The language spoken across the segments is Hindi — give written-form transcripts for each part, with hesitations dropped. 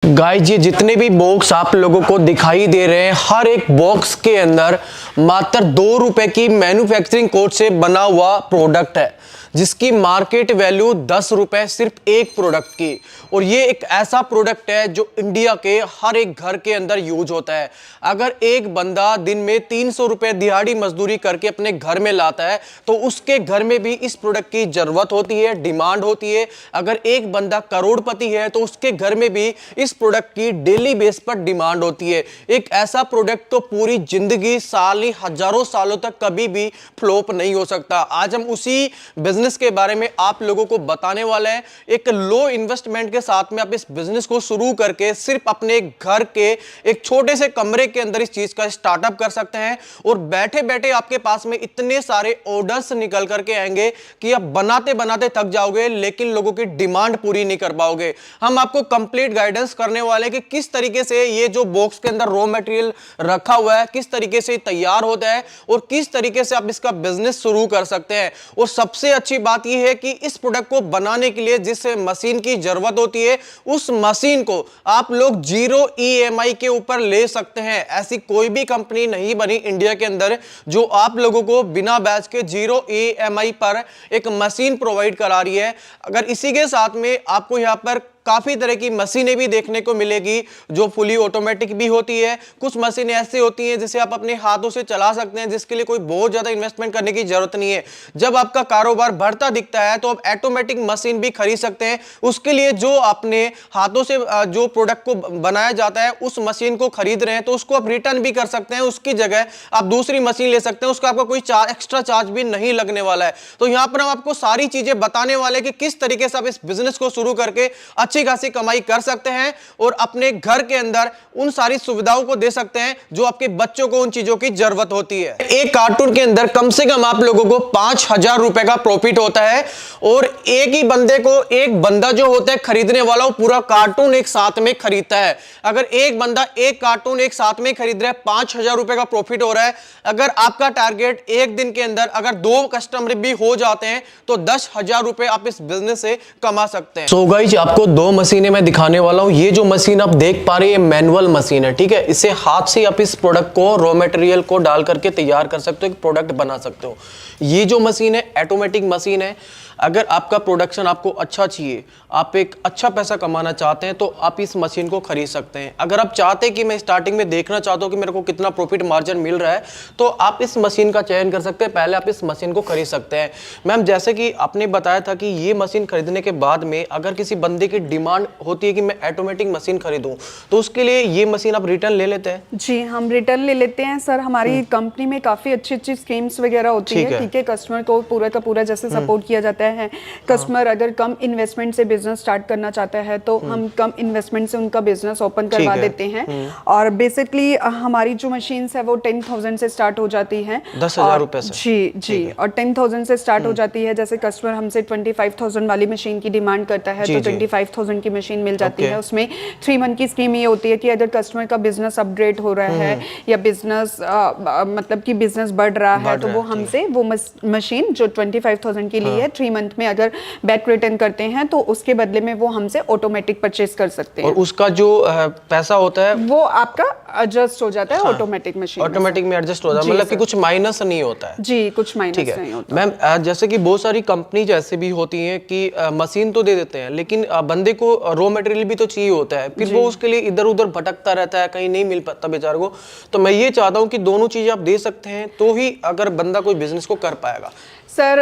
गाइस, ये जितने भी बॉक्स आप लोगों को दिखाई दे रहे हैं, हर एक बॉक्स के अंदर मात्र 2 रुपए की मैन्युफैक्चरिंग कॉस्ट से बना हुआ प्रोडक्ट है, जिसकी मार्केट वैल्यू 10 रुपए सिर्फ एक प्रोडक्ट की। और ये एक ऐसा प्रोडक्ट है जो इंडिया के हर एक घर के अंदर यूज होता है। अगर एक बंदा दिन में 300 रुपए दिहाड़ी मजदूरी करके अपने घर में लाता है तो उसके घर में भी इस प्रोडक्ट की जरूरत होती है, डिमांड होती है। अगर एक बंदा करोड़पति है तो उसके घर में भी इस प्रोडक्ट की डेली बेस पर डिमांड होती है। एक ऐसा प्रोडक्ट तो पूरी जिंदगी, साल ही हजारों सालों तक कभी भी फ्लॉप नहीं हो सकता। आज हम उसी बिजनेस के बारे में आप लोगों को बताने वाले हैं। एक लो इन्वेस्टमेंट के साथ में आप इस बिजनेस को शुरू करके सिर्फ अपने घर के एक छोटे से कमरे के अंदर इस चीज का स्टार्टअप कर सकते हैं और बैठे बैठे आपके पास में इतने सारे ऑर्डर्स निकल करके आएंगे कि आप बनाते बनाते थक जाओगे, लेकिन लोगों की डिमांड पूरी नहीं कर पाओगे। हम आपको कंप्लीट गाइडेंस करने वाले हैं कि किस तरीके से ये जो बॉक्स के अंदर रॉ मटेरियल रखा हुआ है, किस तरीके से तैयार होता है और किस तरीके से आप इसका बिजनेस शुरू कर सकते हैं। और सबसे अच्छी बात यह है कि इस प्रोडक्ट को बनाने के लिए जिस मशीन की जरूरत होती है, उस मशीन को आप लोग 0 EMI के ऊपर ले सकते हैं। ऐसी कोई भी कंपनी नहीं बनी इंडिया के अंदर जो आप लोगों को बिना बैच के 0 EMI पर एक मशीन प्रोवाइड करा रही है। अगर इसी के साथ में आपको यहां पर काफी तरह की मशीनें भी देखने को मिलेगी जो फुली ऑटोमेटिक भी होती है। कुछ मशीनें ऐसी होती हैं जिसे आप अपने हाथों से चला सकते हैं, जिसके लिए कोई बहुत ज्यादा इन्वेस्टमेंट करने की जरूरत नहीं है। जब आपका कारोबार बढ़ता दिखता है तो आप ऑटोमेटिक मशीन भी खरीद सकते हैं। उसके लिए जो अपने हाथों से जो प्रोडक्ट को बनाया जाता है उस मशीन को खरीद रहे हैं तो उसको आप रिटर्न भी कर सकते हैं। उसकी जगह आप दूसरी मशीन ले सकते हैं, उसका आपका कोई एक्स्ट्रा चार्ज भी नहीं लगने वाला है। तो यहां पर हम आपको सारी चीजें बताने वाले कि किस तरीके से आप इस बिजनेस को शुरू करके अच्छी खासी कमाई कर सकते हैं और अपने घर के अंदर उन सारी सुविधाओं को दे सकते हैं जो आपके बच्चों को उन चीजों की जरूरत होती है। एक कार्टून के अंदर कम से कम आप लोगों को 5,000 रुपए का प्रॉफिट होता है और एक ही बंदे को, एक बंदा जो होता है खरीदने वाला, वो पूरा कार्टून एक साथ में खरीदता है। अगर एक बंदा एक कार्टून एक साथ में खरीद रहा है, 5,000 रुपए का प्रॉफिट हो रहा है। अगर आपका टारगेट एक दिन के अंदर अगर 2 कस्टमर भी हो जाते हैं तो 10,000 रुपए आप इस बिजनेस से कमा सकते हैं। सो गाइस, आपको 2 मशीनें मैं दिखाने वाला हूं। ये जो मशीन आप देख पा रहे हैं मैनुअल मशीन है, ठीक है। इसे हाथ से आप इस प्रोडक्ट को, रॉ मटेरियल को डाल करके तैयार कर सकते हो, एक प्रोडक्ट बना सकते हो। ये जो मशीन है ऑटोमेटिक मशीन है। अगर आपका प्रोडक्शन आपको अच्छा चाहिए, आप एक अच्छा पैसा कमाना चाहते हैं तो आप इस मशीन को खरीद सकते हैं। अगर आप चाहते हैं कि मैं स्टार्टिंग में देखना चाहता हूं कि मेरे को कितना प्रॉफिट मार्जिन मिल रहा है तो आप इस मशीन का चयन कर सकते हैं। पहले आप इस मशीन को खरीद सकते हैं। मैम, जैसे कि आपने बताया था कि ये मशीन खरीदने के बाद में अगर किसी बंदे की डिमांड होती है कि मैं ऑटोमेटिक मशीन खरीदूं तो उसके लिए ये मशीन आप रिटर्न ले लेते हैं? जी, हम रिटर्न ले लेते हैं सर। हमारी कंपनी में काफी अच्छी अच्छी स्कीम्स वगैरह होती है, ठीक है। कस्टमर को पूरा का पूरा जैसे सपोर्ट किया जाता है। कस्टमर अगर कम इन्वेस्टमेंट से बिजनेस स्टार्ट करना चाहता है तो हम कम इन्वेस्टमेंट से उनका बिजनेस ओपन करवा देते हैं। और बेसिकली हमारी जो मशीन्स है वो 10,000 से स्टार्ट हो जाती है। 10,000 रुपए से? जी जी, और 10,000 से स्टार्ट हो जाती है। जैसे कस्टमर हमसे 25,000 वाली मशीन की डिमांड करता है तो 25,000 की मशीन मिल जाती है। उसमें 3 मंथ की स्कीम ये होती है कि अगर कस्टमर का बिजनेस अपग्रेड हो रहा है या बिजनेस मतलब कि बिजनेस बढ़ रहा है तो वो हमसे वो मशीन जो 25,000 की ली है 3 मंथ में अगर बैक रिटर्न करते हैं तो उसके बदले में वो हमसे ऑटोमेटिक परचेज कर सकते हैं। और उसका जो पैसा होता है वो आपका एडजस्ट हो जाता है ऑटोमेटिक मशीन, ऑटोमेटिक में एडजस्ट हो जाता है, मतलब कि कुछ माइनस नहीं होता है। जी, कुछ माइनस नहीं होता। मैम, जैसे कि बहुत सारी कंपनी जैसे भी होती हैं कि मशीन तो दे देते हैं लेकिन बंदे को रॉ मटेरियल भी तो चाहिए होता है, फिर वो उसके लिए इधर उधर भटकता रहता है, कहीं नहीं मिल पाता बेचारे को। तो मैं ये चाहता हूँ कि दोनों चीजें आप दे सकते हैं तो ही अगर बंदा कोई बिजनेस को कर पाएगा। सर,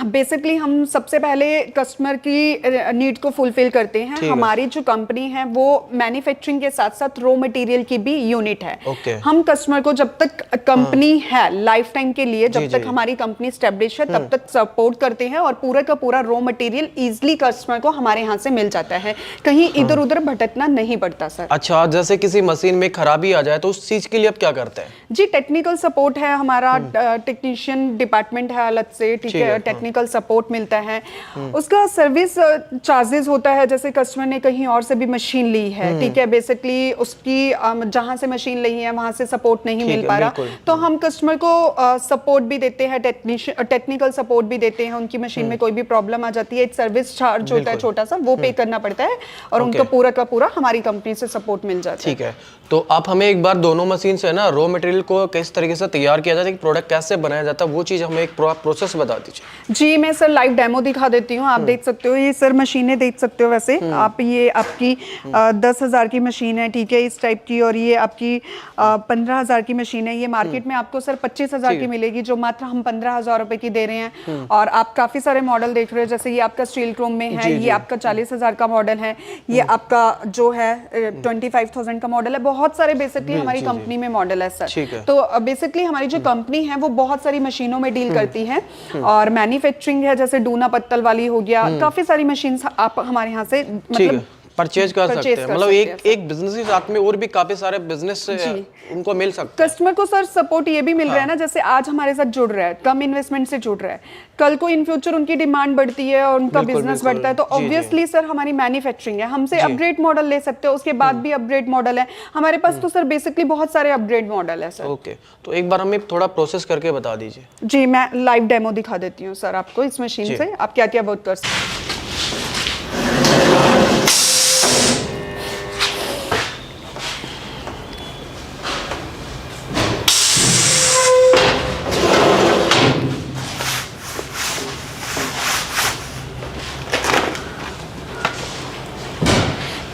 बेसिकली हम सबसे पहले कस्टमर की नीड को फुलफिल करते हैं। हमारी जो कंपनी है वो मैन्युफैक्चरिंग के साथ साथ रॉ मटेरियल की भी यूनिट है। हम कस्टमर को जब तक कंपनी है लाइफ टाइम के लिए, जब तक हमारी कंपनी स्टैब्लिश है तब तक सपोर्ट करते हैं और पूरा का पूरा रॉ मटेरियल इजीली कस्टमर को हमारे यहाँ से मिल जाता है, कहीं इधर उधर भटकना नहीं पड़ता सर। अच्छा, जैसे किसी मशीन में खराबी आ जाए तो उस चीज के लिए आप क्या करते हैं? जी, टेक्निकल सपोर्ट है हमारा, टेक्नीशियन डिपार्टमेंट है अलग से, ठीक है। टेक्निकल सपोर्ट मिलता है। उसका सर्विस चार्जेस होता है। जैसे कस्टमर ने कहीं और से भी मशीन ली है, ठीक है, बेसिकली उसकी जहां से मशीन ली है वहां से सपोर्ट नहीं मिल पा रहा, तो हम कस्टमर को सपोर्ट भी देते हैं, टेक्निकल सपोर्ट भी देते हैं। उनकी मशीन में कोई भी प्रॉब्लम आ जाती है, एक सर्विस चार्ज होता है छोटा सा, वो पे करना पड़ता है और उनका पूरा का पूरा हमारी कंपनी से सपोर्ट मिल जाता है। ठीक है, तो आप हमें एक बार दोनों मशीन से ना रॉ मटेरियल को किस तरीके से तैयार किया जाता है, प्रोडक्ट कैसे बनाया जाता है, वो चीज हमें एक प्रोसेस बता दीजिए। जी मैं सर लाइव डेमो दिखा देती हूँ, आप देख सकते हो। ये सर मशीनें देख सकते हो वैसे आप, ये आपकी 10,000 की मशीन है, ठीक है, इस टाइप की, और ये आपकी 15,000 की मशीन है। ये मार्केट में आपको सर 25,000 की मिलेगी, जो मात्र हम 15,000 रुपए की दे रहे हैं। और आप काफी सारे मॉडल देख रहे हो, जैसे ये आपका स्टील क्रोम में है, ये आपका 40,000 का मॉडल है, ये आपका जो है 25,000 का मॉडल है। बहुत सारे बेसिकली हमारी कंपनी में मॉडल है सर। तो बेसिकली हमारी जो कंपनी है वो बहुत सारी मशीनों में डील करती है, और मैन्युफैक्चरिंग है, जैसे डूना पत्तल वाली हो गया, काफी सारी मशीन आप हमारे यहाँ से मतलब परचेज कर सकते हैं। मतलब एक बिजनेस के साथ में और भी काफी सारे बिजनेस उनको मिल सकते हैं। कस्टमर को सर सपोर्ट ये भी मिल रहा है ना, जैसे आज हमारे साथ जुड़ रहा है, कम इन्वेस्टमेंट से जुड़ रहा है, कल को इन फ्यूचर उनकी डिमांड बढ़ती है और उनका बिजनेस बढ़ता है, तो ऑब्वियसली सर हमारी मैन्युफैक्चरिंग है, हमसे अपग्रेड मॉडल ले सकते हो, उसके बाद भी अपग्रेड मॉडल है हमारे पास। तो सर बेसिकली बहुत सारे अपग्रेड मॉडल है सर। ओके, तो एक बार हमें थोड़ा प्रोसेस करके बता दीजिए। जी मैं लाइव डेमो दिखा देती हूँ सर आपको, इस मशीन से आप क्या क्या वर्क कर सकते हैं।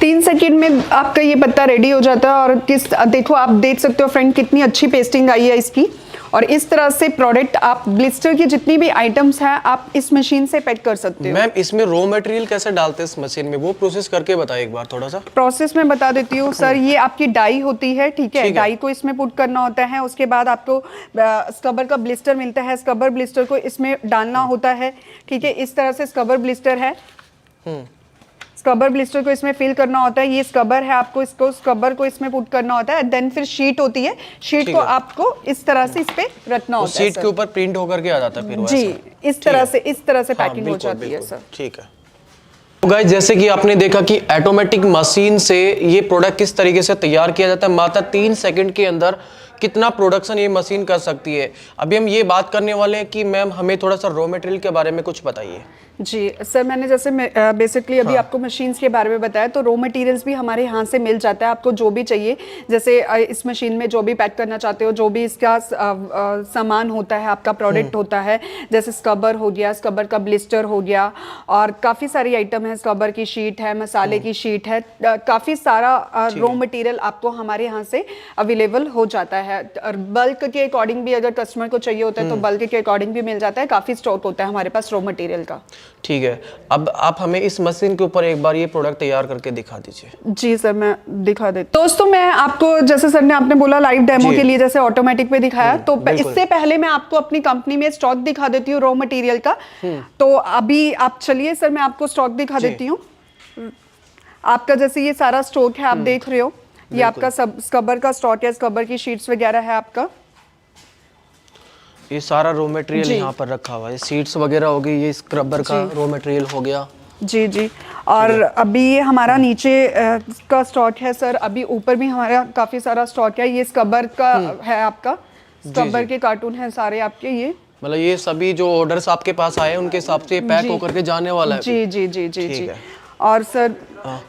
3 सेकंड में आपका ये पत्ता रेडी हो जाता है। और देखो आप देख सकते हो फ्रेंड, कितनी अच्छी पेस्टिंग आई है इसकी। और इस तरह से प्रोडक्ट आप ब्लिस्टर की जितनी भी आइटम्स हैं आप इस मशीन से पैक कर सकते हो। मैम इसमें रॉ मटेरियल कैसे डालते हैं इस मशीन में, वो प्रोसेस करके बताइए एक बार थोड़ा सा। प्रोसेस में बता देती हूँ सर। ये आपकी डाई होती है, ठीक है, डाई को इसमें पुट करना होता है। उसके बाद आपको स्क्रबर का ब्लिस्टर मिलता है, स्क्रबर ब्लिस्टर को इसमें डालना होता है, ठीक है। इस तरह से स्क्रबर ब्लिस्टर है, स्क्रबर ब्लिस्टर को इसमें फिल करना होता है। ये स्क्रबर है, आपको इसको स्क्रबर को इसमें पुट करना होता है। देन फिर शीट होती है, शीट को आपको इस तरह से इस पे रखना होता है। शीट के ऊपर प्रिंट होकर के आ जाता है फिर जी, इस तरह से पैकिंग हो जाती है सर। ठीक है। तो गाइस जैसे कि आपने देखा कि ऑटोमेटिक मशीन से ये प्रोडक्ट किस तरीके से तैयार किया जाता है, मात्र 3 सेकंड के अंदर कितना प्रोडक्शन ये मशीन कर सकती है। अभी हम ये बात करने वाले हैं कि मैम हमें थोड़ा सा रॉ मटेरियल के बारे में कुछ बताइए। जी सर, मैंने जैसे बेसिकली अभी आपको मशीन्स के बारे में बताया, तो रॉ मटेरियल्स भी हमारे यहाँ से मिल जाता है। आपको जो भी चाहिए, जैसे इस मशीन में जो भी पैक करना चाहते हो, जो भी इसका सामान होता है, आपका प्रोडक्ट होता है, जैसे स्क्रबर हो गया, स्क्रबर का ब्लिस्टर हो गया, और काफ़ी सारी आइटम है, स्क्रबर की शीट है, मसाले की शीट है, काफ़ी सारा रॉ मटेरियल आपको हमारे यहाँ से अवेलेबल हो जाता है। और बल्क के अकॉर्डिंग भी अगर कस्टमर को चाहिए होता है तो बल्क के अकॉर्डिंग भी मिल जाता है। काफ़ी स्टॉक होता है हमारे पास रॉ मटेरियल का। ठीक है, अब आप हमें इस मशीन के ऊपर एक बार ये प्रोडक्ट तैयार करके दिखा दीजिए। जी सर, मैं दिखा देती हूँ। दोस्तों मैं आपको, जैसे सर ने आपने बोला लाइव डेमो के लिए, जैसे ऑटोमेटिक पे दिखाया, तो इससे पहले मैं आपको अपनी कंपनी में स्टॉक दिखा देती हूँ रॉ मटेरियल का। तो अभी आप चलिए सर, मैं आपको स्टॉक दिखा देती हूँ। आपका जैसे ये सारा स्टॉक है, आप देख रहे हो, ये आपका सब स्क्रबर का स्टॉक है, स्क्रबर की शीट्स वगैरह है आपका। ये सारा रॉ मटेरियल यहाँ पर रखा हुआ है, सीट्स वगैरह हो गई, ये स्क्रबर का रॉ मटेरियल हो गया। जी जी। और अभी ये हमारा नीचे का स्टॉक है सर, अभी ऊपर भी हमारा काफ़ी सारा स्टॉक है। ये स्क्रबर का है आपका, स्क्रबर के कार्टून है सारे आपके। ये मतलब ये सभी जो ऑर्डर्स आपके पास आए उनके हिसाब से पैक होकर के जाने वाला है। जी जी जी जी जी। और सर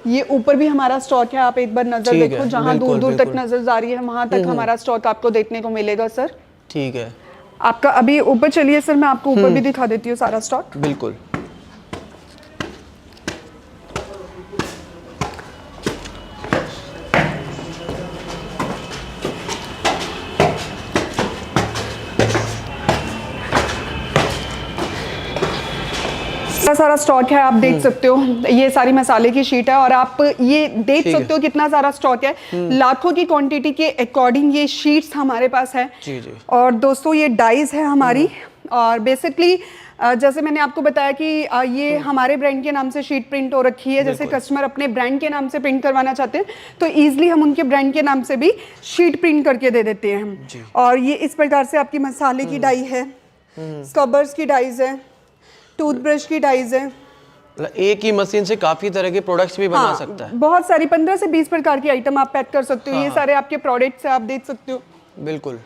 ये ऊपर भी हमारा स्टॉक है, आप एक बार नजर देखो, जहाँ दूर दूर तक नजर जा रही है वहां तक हमारा स्टॉक आपको देखने को मिलेगा सर। ठीक है, आपका अभी ऊपर चलिए सर, मैं आपको ऊपर भी दिखा देती हूँ सारा स्टॉक। बिल्कुल। सारा स्टॉक है, आप देख सकते हो। ये सारी मसाले की शीट है, और आप ये देख सकते हो कितना सारा स्टॉक है। लाखों की क्वांटिटी के अकॉर्डिंग ये शीट्स हमारे पास है। जी जी। और दोस्तों ये डाइज है हमारी। और बेसिकली जैसे मैंने आपको बताया कि ये हमारे ब्रांड के नाम से शीट प्रिंट हो रखी है। जैसे कस्टमर अपने ब्रांड के नाम से प्रिंट करवाना चाहते हैं तो ईजिली हम उनके ब्रांड के नाम से भी शीट प्रिंट करके दे देते हैं हम। और ये इस प्रकार से आपकी मसाले की डाई है, स्क्रबर्स की डाइज है, टूथब्रश की डाइज है, मतलब एक ही मशीन से काफी तरह के प्रोडक्ट्स भी बना सकता है। बहुत सारी 15 से 20 प्रकार की आइटम आप पैक कर सकते हो। ये सारे आपके प्रोडक्ट्स आप देख सकते हो। बिल्कुल।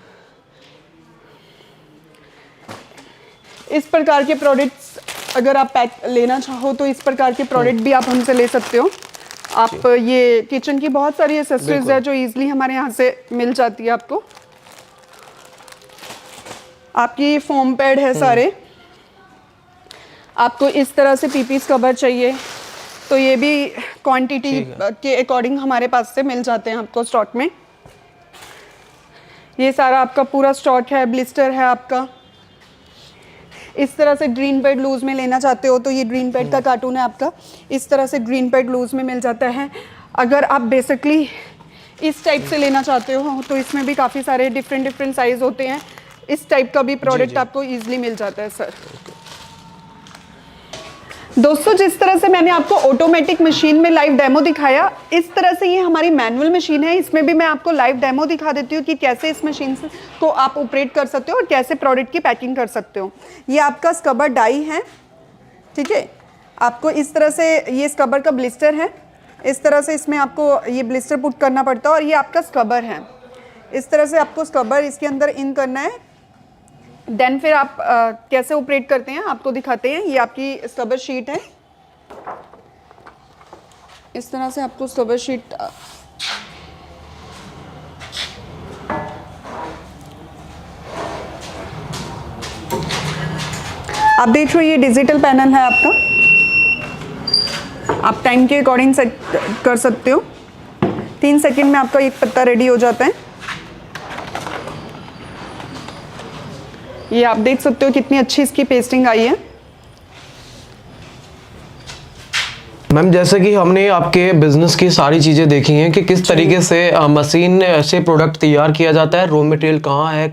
इस प्रकार के प्रोडक्ट्स अगर आप पैक लेना चाहो तो इस प्रकार के प्रोडक्ट भी आप हमसे ले सकते हो। आप ये किचन की बहुत सारी एक्सेसरीज है जो इजीली हमारे यहाँ से मिल जाती है आपको। आपकी फोम पैड है सारे। आपको इस तरह से पीपीस कवर चाहिए तो ये भी क्वांटिटी के अकॉर्डिंग हमारे पास से मिल जाते हैं आपको स्टॉक में। ये सारा आपका पूरा स्टॉक है। ब्लिस्टर है आपका। इस तरह से ग्रीन पैड लूज में लेना चाहते हो तो ये ग्रीन पैड का कार्टून है आपका। इस तरह से ग्रीन पैड लूज में मिल जाता है। अगर आप बेसिकली इस टाइप से लेना चाहते हो तो इसमें भी काफ़ी सारे डिफरेंट साइज होते हैं। इस टाइप का भी प्रोडक्ट आपको इजीली मिल जाता है सर। दोस्तों, जिस तरह से मैंने आपको ऑटोमेटिक मशीन में लाइव डेमो दिखाया, इस तरह से ये हमारी मैनुअल मशीन है। इसमें भी मैं आपको लाइव डेमो दिखा देती हूँ कि कैसे इस मशीन को आप ऑपरेट कर सकते हो और कैसे प्रोडक्ट की पैकिंग कर सकते हो। ये आपका स्क्रबर डाई है, ठीक है। आपको इस तरह से ये स्क्रबर का ब्लिस्टर है। इस तरह से इसमें आपको ये ब्लिस्टर पुट करना पड़ता है और ये आपका स्क्रबर है। इस तरह से आपको स्क्रबर इसके अंदर इन करना है। देन फिर आप कैसे ऑपरेट करते हैं आपको दिखाते हैं। ये आपकी स्क्रबर शीट है। इस तरह से आपको स्क्रबर शीट आप देख रहे हो। ये डिजिटल पैनल है आपका। आप टाइम के अकॉर्डिंग सेट कर सकते हो। 3 सेकंड में आपका एक पत्ता रेडी हो जाता है। ये आप देख सकते हो कितनी अच्छी इसकी पेस्टिंग आई है। मैम, जैसे कि हमने आपके बिजनेस की सारी चीज़ें देखी हैं कि किस तरीके से मशीन से प्रोडक्ट तैयार किया जाता है, रॉ मटेरियल कहाँ है,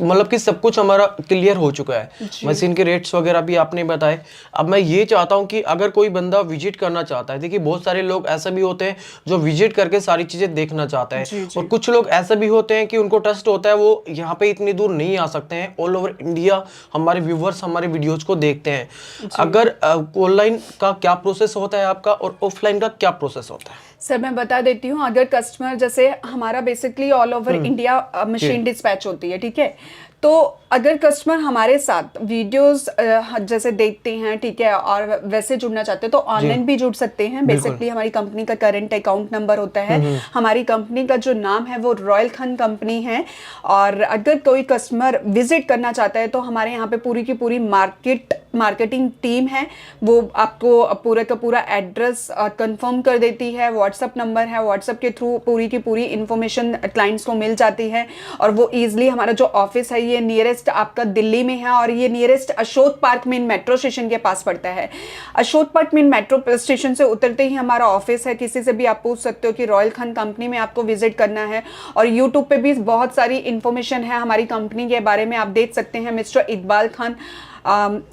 मतलब कि सब कुछ हमारा क्लियर हो चुका है। मशीन के रेट्स वगैरह भी आपने बताए। अब मैं ये चाहता हूँ कि अगर कोई बंदा विजिट करना चाहता है, देखिए बहुत सारे लोग ऐसे भी होते हैं जो विजिट करके सारी चीज़ें देखना चाहते हैं, और कुछ लोग ऐसे भी होते हैं कि उनको ट्रस्ट होता है, वो यहाँ पे इतनी दूर नहीं आ सकते हैं। ऑल ओवर इंडिया हमारे व्यूवर्स हमारे वीडियोज को देखते हैं। अगर ऑनलाइन का क्या प्रोसेस होता है आपका और ऑफलाइन का क्या प्रोसेस होता है? सर मैं बता देती हूँ। अगर कस्टमर, जैसे हमारा basically all over India machine dispatch होती है, ठीक है। तो अगर कस्टमर हमारे साथ वीडियोस जैसे देखते हैं, ठीक है, और वैसे जुड़ना चाहते हैं तो ऑनलाइन भी जुड़ सकते हैं। बेसिकली हमारी कंपनी का करंट अकाउंट नंबर होता है। हमारी कंपनी का जो नाम है वो रॉयल खान कंपनी है। और अगर कोई कस्टमर विजिट करना चाहता है तो हमारे यहाँ पे पूरी की पूरी मार्केटिंग टीम है, वो आपको पूरा का पूरा एड्रेस कंफर्म कर देती है। व्हाट्सअप नंबर है, व्हाट्सअप के थ्रू पूरी की पूरी इंफॉर्मेशन क्लाइंट्स को मिल जाती है। और वो ईजिली, हमारा जो ऑफिस है ये नियरेस्ट आपका दिल्ली में है और ये nearest Ashok park main metro station के पास पड़ता है। Ashok park main metro station से उतरते ही हमारा ऑफिस है। किसी से भी आप पूछ सकते हो कि रॉयल खान कंपनी में आपको विजिट करना है। और यूट्यूब पे भी बहुत सारी इंफॉर्मेशन है हमारी कंपनी के बारे में, आप देख सकते हैं। मिस्टर इकबाल खान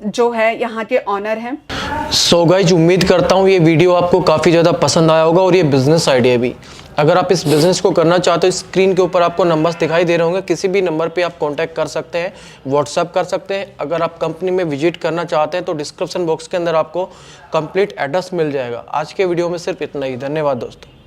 जो है यहाँ के ऑनर हैं। सो गाइज, उम्मीद करता हूँ ये वीडियो आपको काफ़ी ज़्यादा पसंद आया होगा और ये बिजनेस आइडिया भी। अगर आप इस बिज़नेस को करना चाहते हो, स्क्रीन के ऊपर आपको नंबर्स दिखाई दे रहे होंगे, किसी भी नंबर पे आप कांटेक्ट कर सकते हैं, व्हाट्सअप कर सकते हैं। अगर आप कंपनी में विजिट करना चाहते हैं तो डिस्क्रिप्शन बॉक्स के अंदर आपको कंप्लीट एड्रेस मिल जाएगा। आज के वीडियो में सिर्फ इतना ही। धन्यवाद दोस्तों।